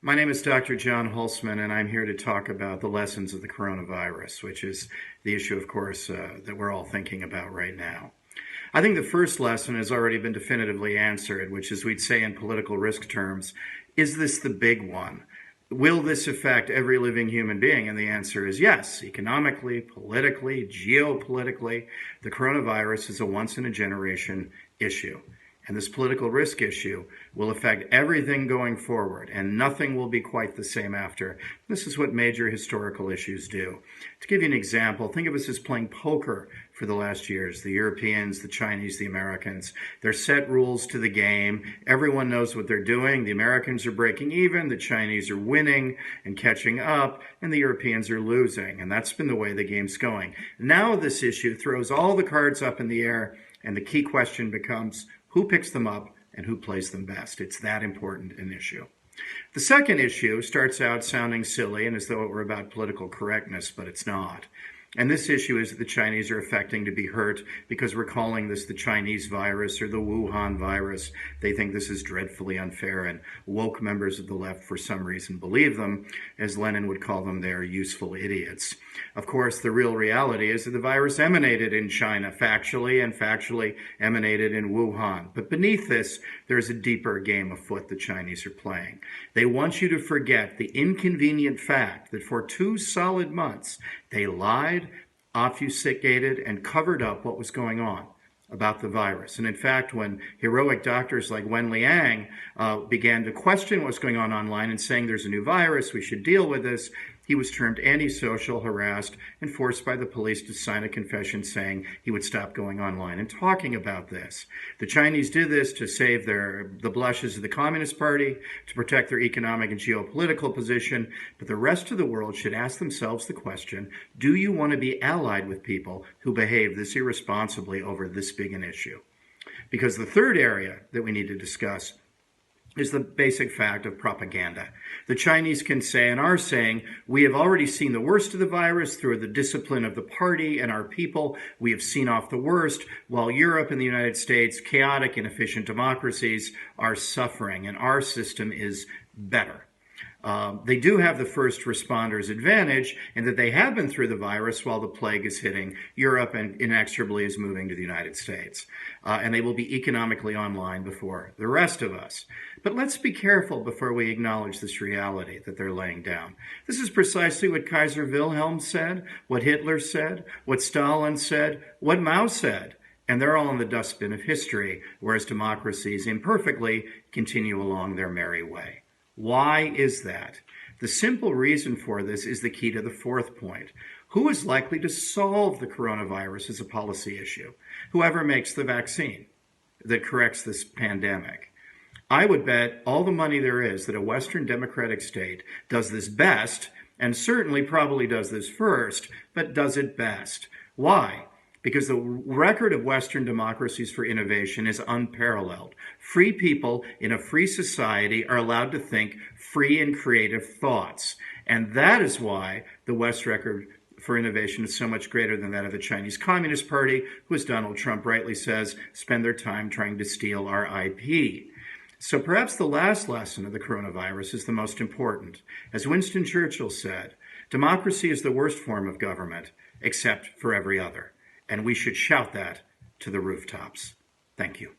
My name is Dr. John Hulsman, and I'm here to talk about the lessons of the coronavirus, which is the issue, of course, that we're all thinking about right now. I think the first lesson has already been definitively answered, which is we'd say in political risk terms, is this the big one? Will this affect every living human being? And the answer is yes. Economically, politically, geopolitically, the coronavirus is a once-in-a-generation issue. And this political risk issue will affect everything going forward, and nothing will be quite the same after. This is what major historical issues do. To give you an example, think of us as playing poker for the last years. The Europeans, the Chinese, the Americans. There's set rules to the game. Everyone knows what they're doing. The Americans are breaking even, the Chinese are winning and catching up, and the Europeans are losing. And that's been the way the game's going. Now this issue throws all the cards up in the air, and the key question becomes, who picks them up and who plays them best? It's that important an issue. The second issue starts out sounding silly and as though it were about political correctness, but it's not. And this issue is that the Chinese are affecting to be hurt because we're calling this the Chinese virus or the Wuhan virus. They think this is dreadfully unfair, and woke members of the left for some reason believe them. As Lenin would call them, they're useful idiots. Of course, the real reality is that the virus emanated in China factually and factually emanated in Wuhan. But beneath this, there's a deeper game afoot the Chinese are playing. They want you to forget the inconvenient fact that for 2 solid months, they lied, obfuscated, and covered up what was going on about the virus. And in fact, when heroic doctors like Wen Liang began to question what's going on online and saying there's a new virus, we should deal with this, he was termed antisocial, harassed, and forced by the police to sign a confession saying he would stop going online and talking about this. The Chinese did this to save the blushes of the Communist Party, to protect their economic and geopolitical position, but the rest of the world should ask themselves the question, do you want to be allied with people who behave this irresponsibly over this big an issue? Because the third area that we need to discuss is the basic fact of propaganda. The Chinese can say and are saying, we have already seen the worst of the virus through the discipline of the party and our people. We have seen off the worst, while Europe and the United States, chaotic, inefficient democracies, are suffering, and our system is better. They do have the first responders advantage in that they have been through the virus while the plague is hitting Europe and inexorably is moving to the United States. And they will be economically online before the rest of us. But let's be careful before we acknowledge this reality that they're laying down. This is precisely what Kaiser Wilhelm said, what Hitler said, what Stalin said, what Mao said. And they're all in the dustbin of history, whereas democracies imperfectly continue along their merry way. Why is that? The simple reason for this is the key to the fourth point. Who is likely to solve the coronavirus as a policy issue? Whoever makes the vaccine that corrects this pandemic. I would bet all the money there is that a Western democratic state does this best, and certainly probably does this first, but does it best. Why? Because the record of Western democracies for innovation is unparalleled. Free people in a free society are allowed to think free and creative thoughts. And that is why the West record for innovation is so much greater than that of the Chinese Communist Party, who, as Donald Trump rightly says, spend their time trying to steal our IP. So perhaps the last lesson of the coronavirus is the most important. As Winston Churchill said, democracy is the worst form of government, except for every other. And we should shout that to the rooftops. Thank you.